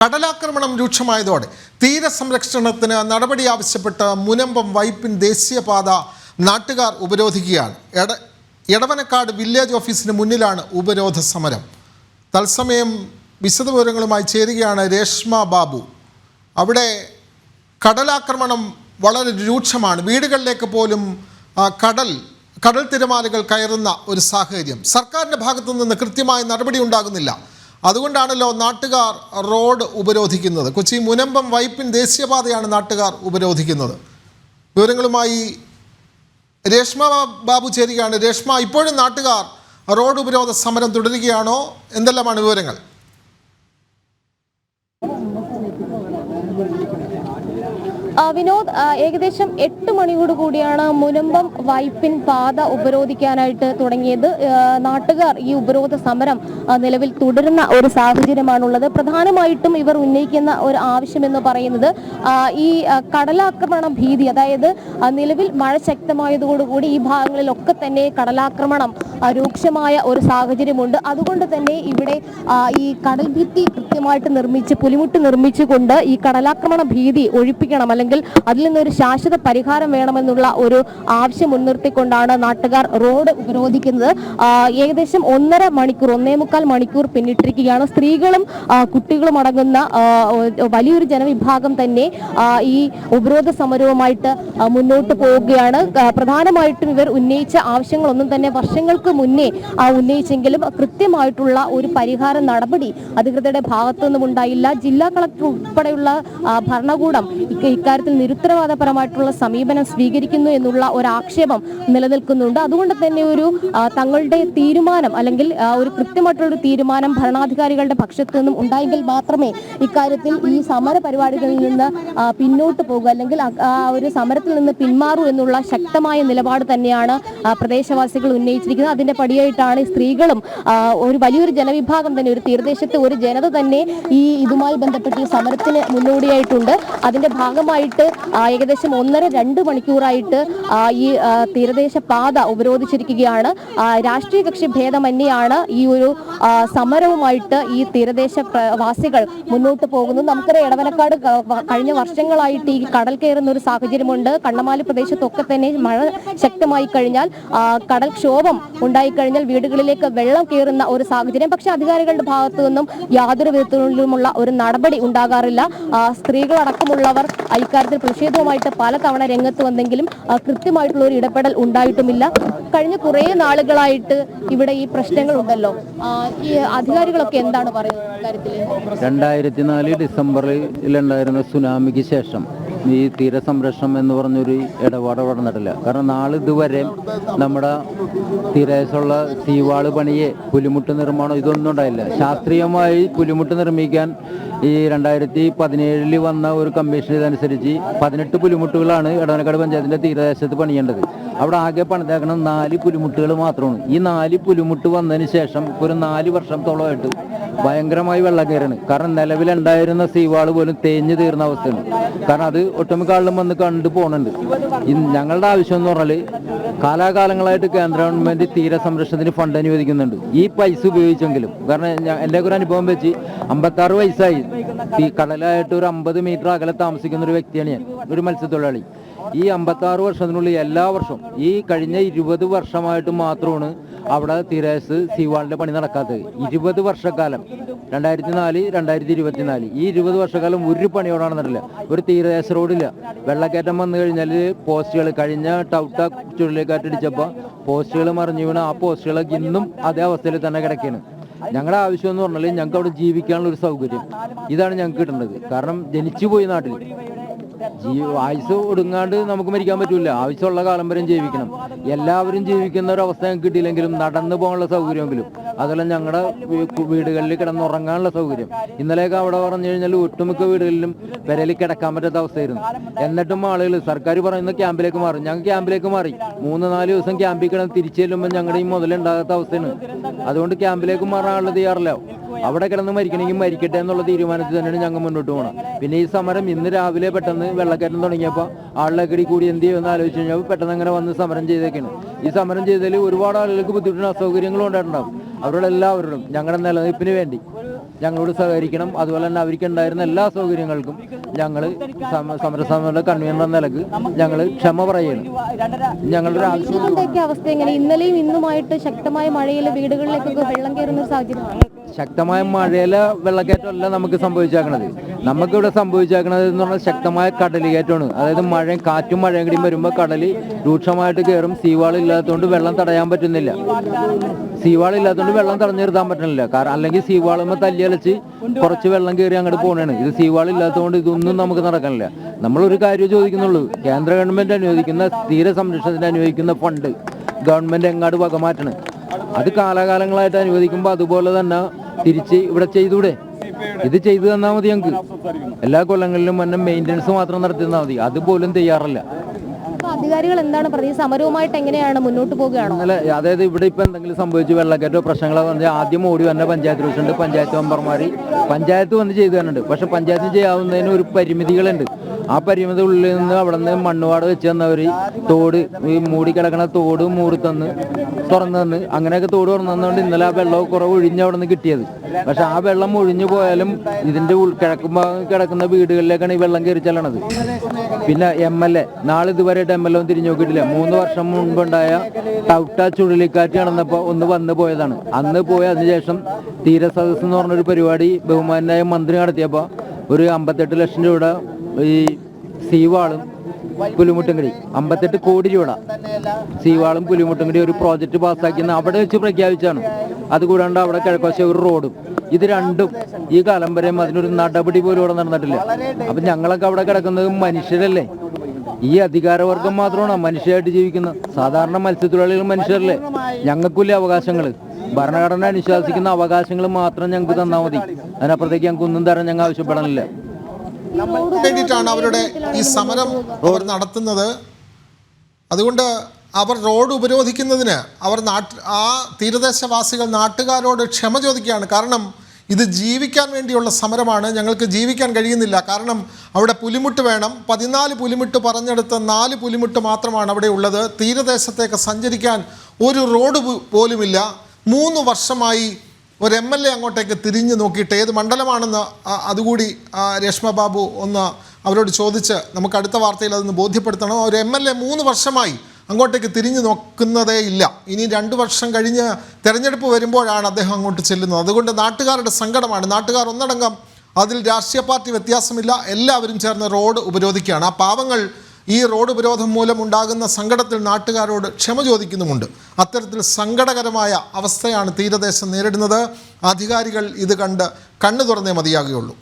കടലാക്രമണം രൂക്ഷമായതോടെ തീരസംരക്ഷണത്തിന് നടപടി ആവശ്യപ്പെട്ട് മുനമ്പം വൈപ്പിൻ ദേശീയപാത നാട്ടുകാർ ഉപരോധിക്കുകയാണ്. എടവനക്കാട് വില്ലേജ് ഓഫീസിന് മുന്നിലാണ് ഉപരോധ സമരം. തത്സമയം വിശദവിവരങ്ങളുമായി ചേരുകയാണ് രേഷ്മ ബാബു. അവിടെ കടലാക്രമണം വളരെ രൂക്ഷമാണ്. വീടുകളിലേക്ക് പോലും കടൽ തിരമാലകൾ കയറുന്ന ഒരു സാഹചര്യം. സർക്കാരിൻ്റെ ഭാഗത്തു നിന്ന് കൃത്യമായ നടപടി ഉണ്ടാകുന്നില്ല. അതുകൊണ്ടാണല്ലോ നാട്ടുകാർ റോഡ് ഉപരോധിക്കുന്നത്. കൊച്ചി മുനമ്പം വൈപ്പിൻ ദേശീയപാതയാണ് നാട്ടുകാർ ഉപരോധിക്കുന്നത്. വിവരങ്ങളുമായി രേഷ്മ ബാബു ചേരുകയാണ്. രേഷ്മ, ഇപ്പോഴും നാട്ടുകാർ റോഡ് ഉപരോധ സമരം തുടരുകയാണോ? എന്തെല്ലാമാണ് വിവരങ്ങൾ? വിനോദ്, ഏകദേശം 8 മണിയോട് കൂടിയാണ് മുനമ്പം വൈപ്പിൻ പാത ഉപരോധിക്കാനായിട്ട് തുടങ്ങിയത്. നാട്ടുകാർ ഈ ഉപരോധ സമരം നിലവിൽ തുടരുന്ന ഒരു സാഹചര്യമാണുള്ളത്. പ്രധാനമായിട്ടും ഇവർ ഉന്നയിക്കുന്ന ഒരു ആവശ്യമെന്ന് പറയുന്നത് ഈ കടലാക്രമണ ഭീതി, അതായത് നിലവിൽ മഴ ശക്തമായതോടുകൂടി ഈ ഭാഗങ്ങളിലൊക്കെ തന്നെ കടലാക്രമണം രൂക്ഷമായ ഒരു സാഹചര്യമുണ്ട്. അതുകൊണ്ട് തന്നെ ഇവിടെ ഈ കടൽ ഭിത്തി കൃത്യമായിട്ട് നിർമ്മിച്ച് പുലിമുട്ട് നിർമ്മിച്ചുകൊണ്ട് ഈ കടലാക്രമണ ഭീതി ഒഴിപ്പിക്കണം, അല്ലെങ്കിൽ അതിൽ നിന്നൊരു ശാശ്വത പരിഹാരം വേണമെന്നുള്ള ഒരു ആവശ്യം മുൻനിർത്തിക്കൊണ്ടാണ് നാട്ടുകാർ റോഡ് ഉപരോധിക്കുന്നത്. ഏകദേശം 1.5 മണിക്കൂർ പിന്നിട്ടിരിക്കുകയാണ്. സ്ത്രീകളും കുട്ടികളും അടങ്ങുന്ന വലിയൊരു ജനവിഭാഗം തന്നെ ഈ ഉപരോധ സമരവുമായിട്ട് മുന്നോട്ട് പോവുകയാണ്. പ്രധാനമായിട്ടും ഇവർ ഉന്നയിച്ച ആവശ്യങ്ങളൊന്നും തന്നെ വർഷങ്ങൾക്ക് മുന്നേ ഉന്നയിച്ചെങ്കിലും കൃത്യമായിട്ടുള്ള ഒരു പരിഹാര നടപടി അധികൃതരുടെ ഭാഗത്തു നിന്നും ഉണ്ടായില്ല. ജില്ലാ കളക്ടർ ഉൾപ്പെടെയുള്ള ഭരണകൂടം ഇക്കാര്യത്തിൽ നിരുത്തരവാദപരമായിട്ടുള്ള സമീപനം സ്വീകരിക്കുന്നു എന്നുള്ള ഒരു ആക്ഷേപം നിലനിൽക്കുന്നുണ്ട്. അതുകൊണ്ട് തന്നെ ഒരു തങ്ങളുടെ തീരുമാനം, അല്ലെങ്കിൽ ഒരു കൃത്യമായിട്ടുള്ള തീരുമാനം ഭരണാധികാരികളുടെ പക്ഷത്തു നിന്നും ഉണ്ടായെങ്കിൽ മാത്രമേ ഇക്കാര്യത്തിൽ ഈ സമര പരിപാടികളിൽ നിന്ന് പിന്നോട്ട് പോകുക, അല്ലെങ്കിൽ ഒരു സമരത്തിൽ നിന്ന് പിന്മാറൂ എന്നുള്ള ശക്തമായ നിലപാട് തന്നെയാണ് പ്രദേശവാസികൾ ഉന്നയിച്ചിരിക്കുന്നത്. അതിന്റെ പടിയായിട്ടാണ് സ്ത്രീകളും ഒരു വലിയൊരു ജനവിഭാഗം തന്നെ, ഒരു തീരദേശത്തെ ഒരു ജനത തന്നെ ഇതുമായി ബന്ധപ്പെട്ട് ഈ സമരത്തിന് മുന്നോടിയായിട്ടുണ്ട്. അതിന്റെ ഭാഗമായിട്ട് ഏകദേശം 1.5-2 മണിക്കൂറായിട്ട് ഈ തീരദേശ പാത ഉപരോധിച്ചിരിക്കുകയാണ്. രാഷ്ട്രീയ കക്ഷി ഭേദമന്യെയാണ് ഈ ഒരു സമരവുമായിട്ട് ഈ തീരദേശ വാസികൾ മുന്നോട്ട് പോകുന്നത്. നമുക്കറിയാം, എടവനക്കാട് കഴിഞ്ഞ വർഷങ്ങളായിട്ട് ഈ കടൽ കയറുന്ന ഒരു സാഹചര്യമുണ്ട്. കണ്ണമാലി പ്രദേശത്തൊക്കെ തന്നെ മഴ ശക്തമായി കഴിഞ്ഞാൽ, കടൽക്ഷോഭം ഉണ്ടായിക്കഴിഞ്ഞാൽ വീടുകളിലേക്ക് വെള്ളം കയറുന്ന ഒരു സാഹചര്യം. പക്ഷെ അധികാരികളുടെ ഭാഗത്തു നിന്നും യാതൊരു വിധത്തിലുമുള്ള ഒരു നടപടി ഉണ്ടാകാറില്ല. സ്ത്രീകളടക്കമുള്ളവർ ഇക്കാര്യത്തിൽ പ്രതിഷേധവുമായിട്ട് പലതവണ രംഗത്ത് വന്നെങ്കിലും കൃത്യമായിട്ടുള്ള ഒരു ഇടപെടൽ ഉണ്ടായിട്ടുമില്ല. കഴിഞ്ഞ കുറേ നാളുകളായിട്ട് ഇവിടെ ഈ പ്രശ്നങ്ങൾ ഉണ്ടല്ലോ. ഈ അധികാരികളൊക്കെ എന്താണ് പറയുന്നത് ഇക്കാര്യത്തിൽ? 2004 ഡിസംബറിലുണ്ടായിരുന്ന സുനാമിക്ക് ശേഷം ഈ തീരസംരക്ഷണം എന്ന് പറഞ്ഞൊരു ഇടപാട് നടന്നിട്ടില്ല. കാരണം നാളിതുവരെ നമ്മുടെ തീരദേശമുള്ള സീവാള് പണിയെ പുലിമുട്ട് നിർമ്മാണം ഇതൊന്നും ഉണ്ടായില്ല. ശാസ്ത്രീയമായി പുലിമുട്ട് നിർമ്മിക്കാൻ ഈ 2017 വന്ന ഒരു കമ്മീഷൻ ഇതനുസരിച്ച് 18 പുലിമുട്ടുകളാണ് എടവനക്കാട് പഞ്ചായത്തിന്റെ തീരദേശത്ത് പണിയേണ്ടത്. അവിടെ ആകെ പണിതേക്കണം 4 പുലിമുട്ടുകൾ മാത്രമാണ്. ഈ 4 പുലിമുട്ട് വന്നതിന് ശേഷം ഒരു 4 വർഷത്തോളമായിട്ട് ഭയങ്കരമായി വെള്ളം കയറാണ്. കാരണം നിലവിലുണ്ടായിരുന്ന സീവാള് പോലും തേഞ്ഞു തീർന്ന അവസ്ഥയാണ്. കാരണം അത് ഒട്ടുമിക്ക ആളും വന്ന് കണ്ടു പോകുന്നുണ്ട്. ഞങ്ങളുടെ ആവശ്യം എന്ന് പറഞ്ഞാൽ, കാലാകാലങ്ങളായിട്ട് കേന്ദ്ര ഗവൺമെന്റ് തീരസംരക്ഷണത്തിന് ഫണ്ട് അനുവദിക്കുന്നുണ്ട്. ഈ പൈസ ഉപയോഗിച്ചെങ്കിലും, കാരണം എൻ്റെ ഒരു അനുഭവം വെച്ച് 56 വയസ്സായി ഈ കടലായിട്ട് ഒരു 50 മീറ്റർ അകലെ താമസിക്കുന്ന ഒരു വ്യക്തിയാണ് ഞാൻ, ഒരു മത്സ്യത്തൊഴിലാളി. ഈ 56 വർഷത്തിനുള്ളിൽ എല്ലാ വർഷവും ഈ കഴിഞ്ഞ 20 വർഷമായിട്ട് മാത്രമാണ് അവിടെ തീരദേശത്ത് സീവാളിന്റെ പണി നടക്കാത്തത്. 20 വർഷക്കാലം 2004, 2024 ഈ 20 വർഷക്കാലം ഒരു പണിയോടെ നടന്നിട്ടില്ല. ഒരു തീരദേശ റോഡില്ല. വെള്ളക്കയറ്റം വന്നു കഴിഞ്ഞാൽ പോസ്റ്റുകൾ, കഴിഞ്ഞ ടൗട്ട ചുഴലിക്കാറ്റടിച്ചപ്പോൾ പോസ്റ്റുകൾ മറിഞ്ഞു വീണ് ആ പോസ്റ്റുകളൊക്കെ ഇന്നും അതേ അവസ്ഥയിൽ തന്നെ കിടക്കുകയാണ്. ഞങ്ങളുടെ ആവശ്യം എന്ന് പറഞ്ഞാൽ, ഞങ്ങൾക്ക് അവിടെ ജീവിക്കാനുള്ള ഒരു സൗകര്യം ഇതാണ് ഞങ്ങൾക്ക് കിട്ടേണ്ടത്. കാരണം ജനിച്ചു പോയി നാട്ടിൽ, ആയുസ് ഒടുങ്ങാണ്ട് നമുക്ക് മരിക്കാൻ പറ്റൂല. ആവശ്യമുള്ള കാലം വരെയും ജീവിക്കണം. എല്ലാവരും ജീവിക്കുന്ന ഒരു അവസ്ഥ ഞങ്ങൾക്ക് കിട്ടിയില്ലെങ്കിലും നടന്നു പോകാനുള്ള സൗകര്യമെങ്കിലും, അതുപോലെ ഞങ്ങളുടെ വീടുകളിൽ കിടന്നുറങ്ങാനുള്ള സൗകര്യം. ഇന്നലെയൊക്കെ അവിടെ പറഞ്ഞു കഴിഞ്ഞാൽ ഒട്ടുമിക്ക വീടുകളിലും പെരയിൽ കിടക്കാൻ പറ്റാത്ത അവസ്ഥയായിരുന്നു. എന്നിട്ടും ആളുകൾ സർക്കാർ പറയുന്ന ക്യാമ്പിലേക്ക് മാറി. ഞങ്ങൾ ക്യാമ്പിലേക്ക് മാറി 3-4 ദിവസം ക്യാമ്പിൽ കിടന്ന് തിരിച്ചു ചെല്ലുമ്പോൾ ഞങ്ങളുടെ ഈ മുതലുണ്ടാകാത്ത അവസ്ഥയാണ്. അതുകൊണ്ട് ക്യാമ്പിലേക്ക് മാറാനുള്ള തയ്യാറില്ല. അവിടെ കിടന്ന് മരിക്കണമെങ്കിൽ മരിക്കട്ടെ എന്നുള്ള തീരുമാനത്തിൽ തന്നെയാണ് ഞങ്ങൾ മുന്നോട്ട് പോകണം. പിന്നെ ഈ സമരം ഇന്ന് രാവിലെ പെട്ടെന്ന് വെള്ളക്കയറ്റം തുടങ്ങിയപ്പോൾ ആളിലക്കടി കൂടി എന്ത് ചെയ്യുമെന്ന് ആലോചിച്ച് കഴിഞ്ഞാൽ പെട്ടെന്ന് അങ്ങനെ വന്ന് സമരം ചെയ്തേക്കാണ്. ഈ സമരം ചെയ്തതിൽ ഒരുപാട് ആളുകൾക്ക് ബുദ്ധിമുട്ടും അസൗകര്യങ്ങളും ഉണ്ടായിട്ടുണ്ടാവും. അവരോട് എല്ലാവരോടും ഞങ്ങളുടെ നിലനിൽപ്പിന് വേണ്ടി ഞങ്ങളോട് സഹകരിക്കണം. അതുപോലെ തന്നെ അവർക്ക് ഉണ്ടായിരുന്ന എല്ലാ സൗകര്യങ്ങൾക്കും ഞങ്ങൾ സമരസമിതിയുടെ കൺവീനർ എന്ന നിലക്ക് ഞങ്ങൾ ക്ഷമ പറയുകയാണ്. ഞങ്ങളുടെ ആവശ്യം നിങ്ങളുടെയൊക്കെ അവസ്ഥ എങ്ങനെ? ഇന്നലെയും ഇന്നുമായിട്ട് ശക്തമായ മഴയിൽ വീടുകളിലേക്കൊക്കെ വെള്ളം കയറുന്ന ഒരു സാഹചര്യമാണ്. ശക്തമായ മഴയിലെ വെള്ളക്കയറ്റമല്ല നമുക്ക് സംഭവിച്ചേക്കണത്. നമുക്കിവിടെ സംഭവിച്ചേക്കണത് എന്ന് പറഞ്ഞാൽ ശക്തമായ കടലുകയറ്റമാണ്. അതായത് മഴയും കാറ്റും മഴയും കൂടി വരുമ്പോൾ കടൽ രൂക്ഷമായിട്ട് കയറും. സീവാൾ ഇല്ലാത്തതുകൊണ്ട് വെള്ളം തടയാൻ പറ്റുന്നില്ല. സീവാൾ ഇല്ലാത്തതുകൊണ്ട് വെള്ളം തടഞ്ഞു നിർത്താൻ പറ്റുന്നില്ല. കാരണം അല്ലെങ്കിൽ സീവാളുമ്പോൾ തല്ലിയലച്ച് കുറച്ച് വെള്ളം കയറി അങ്ങോട്ട് പോകണാണ്. ഇത് സീവാൾ ഇല്ലാത്തതുകൊണ്ട് ഇതൊന്നും നമുക്ക് നടക്കാനില്ല. നമ്മളൊരു കാര്യം ചോദിക്കുന്നുള്ളൂ, കേന്ദ്ര ഗവൺമെന്റ് അനുവദിക്കുന്ന തീര സംരക്ഷണത്തിന് അനുവദിക്കുന്ന ഫണ്ട് ഗവൺമെന്റ് എങ്ങാട് വകമാറ്റണം. അത് കാലാകാലങ്ങളായിട്ട് അനുവദിക്കുമ്പോൾ അതുപോലെ തന്നെ തിരിച്ച് ഇവിടെ ചെയ്തൂടെ? ഇത് ചെയ്തു തന്നാൽ മതി. ഞങ്ങൾക്ക് എല്ലാ കൊല്ലങ്ങളിലും തന്നെ മെയിൻ്റനൻസ് മാത്രം നടത്തി തന്നാൽ മതി. അതുപോലും തയ്യാറല്ല. അധികാരികൾ എന്താണ് പറയുക? സമരവുമായിട്ട് എങ്ങനെയാണ് മുന്നോട്ട് പോകുകയാണോ? അതായത് ഇവിടെ ഇപ്പൊ എന്തെങ്കിലും സംഭവിച്ചു വെള്ളക്കയറ്റോ പ്രശ്നങ്ങളോ പറഞ്ഞാൽ ആദ്യം ഓടി വന്ന പഞ്ചായത്ത് പ്രസിഡന്റ്, പഞ്ചായത്ത് മെമ്പർമാർ പഞ്ചായത്ത് വന്ന് ചെയ്തു തരുന്നുണ്ട്. പക്ഷെ പഞ്ചായത്തിന് ചെയ്യാവുന്നതിന് ഒരു പരിമിതികളുണ്ട്. ആ പരിമിതി ഉള്ളിൽ നിന്ന് അവിടെ നിന്ന് മണ്ണുപാട് വെച്ച് തന്നവർ തോട് ഈ മൂടിക്കിടക്കണ തോട് മൂറിത്തന്ന് തുറന്നു തന്ന് അങ്ങനെയൊക്കെ തോട് തുറന്നു തന്നുകൊണ്ട് ഇന്നലെ ആ വെള്ളം കുറവ് ഒഴിഞ്ഞ് അവിടെ നിന്ന് കിട്ടിയത്. പക്ഷെ ആ വെള്ളം ഒഴിഞ്ഞു പോയാലും ഇതിന്റെ കിഴക്കും ഭാഗം കിടക്കുന്ന വീടുകളിലേക്കാണ് ഈ വെള്ളം കയറി ചെല്ലണത്. പിന്നെ MLA നാളെ ഇതുവരെയായിട്ട് MLA ഒന്നും തിരിഞ്ഞു നോക്കിയിട്ടില്ല. 3 വർഷം മുൻപുണ്ടായ ടൗട്ട ചുഴലിക്കാറ്റ് നടന്നപ്പോൾ ഒന്ന് വന്നു പോയതാണ്. അന്ന് പോയി അതിനുശേഷം തീരസദസ് എന്ന് പറഞ്ഞൊരു പരിപാടി ബഹുമാനായ മന്ത്രി നടത്തിയപ്പോൾ ഒരു 58 ലക്ഷം രൂപയുടെ ഈ സീവാളും പുലിമുട്ടുംകടി 58 കോടി രൂപ സീവാളും പുലിമുട്ടുംകടി ഒരു പ്രോജക്റ്റ് പാസ്സാക്കിയെന്ന് അവിടെ വെച്ച് പ്രഖ്യാപിച്ചാണ്. അതുകൂടാണ്ട് അവിടെ കിഴക്കോശം ഒരു റോഡും. ഇത് രണ്ടും ഈ കാലം വരെയും അതിനൊരു നടപടി പോലും ഇവിടെ നടന്നിട്ടില്ല. അപ്പം ഞങ്ങളൊക്കെ അവിടെ കിടക്കുന്നത് മനുഷ്യരല്ലേ? ഈ അധികാരവർഗം മാത്രമാണ് മനുഷ്യരായിട്ട് ജീവിക്കുന്നത്. സാധാരണ മത്സ്യത്തൊഴിലാളികൾ മനുഷ്യരല്ലേ? ഞങ്ങൾക്കില്ല അവകാശങ്ങൾ. ഭരണഘടന അനുശാസിക്കുന്ന അവകാശങ്ങൾ മാത്രം ഞങ്ങൾക്ക് തന്നാൽ മതി. അതിനപ്പുറത്തേക്ക് ഞങ്ങൾക്ക് ഒന്നും തരാൻ ഞങ്ങൾ ആവശ്യപ്പെടാനില്ല. വേണ്ടിയിട്ടാണ് അവരുടെ ഈ സമരം അവർ നടത്തുന്നത്. അതുകൊണ്ട് അവർ റോഡ് ഉപരോധിക്കുന്നതിന് അവർ ആ തീരദേശവാസികൾ നാട്ടുകാരോട് ക്ഷമ ചോദിക്കുകയാണ്. കാരണം ഇത് ജീവിക്കാൻ വേണ്ടിയുള്ള സമരമാണ്. ഞങ്ങൾക്ക് ജീവിക്കാൻ കഴിയുന്നില്ല. കാരണം അവിടെ പുലിമുട്ട് വേണം. 14 പുലിമുട്ട് പറഞ്ഞെടുത്ത് 4 പുലിമുട്ട് മാത്രമാണ് അവിടെ ഉള്ളത്. തീരദേശത്തേക്ക് സഞ്ചരിക്കാൻ ഒരു റോഡ് പോലുമില്ല. 3 വർഷമായി ഒരു MLA അങ്ങോട്ടേക്ക് തിരിഞ്ഞു നോക്കിയിട്ട് ഏത് മണ്ഡലമാണെന്ന് അതുകൂടി രേഷ്മ ബാബു ഒന്ന് അവരോട് ചോദിച്ച് നമുക്ക് അടുത്ത വാർത്തയിൽ അതൊന്ന് ബോധ്യപ്പെടുത്തണം. ഒരു MLA 3 വർഷമായി അങ്ങോട്ടേക്ക് തിരിഞ്ഞു നോക്കുന്നതേ ഇല്ല. ഇനി 2 വർഷം കഴിഞ്ഞ് തെരഞ്ഞെടുപ്പ് വരുമ്പോഴാണ് അദ്ദേഹം അങ്ങോട്ട് ചെല്ലുന്നത്. അതുകൊണ്ട് നാട്ടുകാരുടെ സങ്കടമാണ്. നാട്ടുകാർ ഒന്നടങ്കം, അതിൽ രാഷ്ട്രീയ പാർട്ടി വ്യത്യാസമില്ല, എല്ലാവരും ചേർന്ന് റോഡ് ഉപരോധിക്കുകയാണ്. ആ പാവങ്ങൾ ഈ റോഡ് ഉപരോധം മൂലം ഉണ്ടാകുന്ന സങ്കടത്തിൽ നാട്ടുകാരോട് ക്ഷമ ചോദിക്കുന്നുമുണ്ട്. അത്തരത്തിൽ സങ്കടകരമായ അവസ്ഥയാണ് തീരദേശം നേരിടുന്നത്. അധികാരികൾ ഇത് കണ്ട് കണ്ണു തുറന്നേ മതിയാകുകയുള്ളൂ.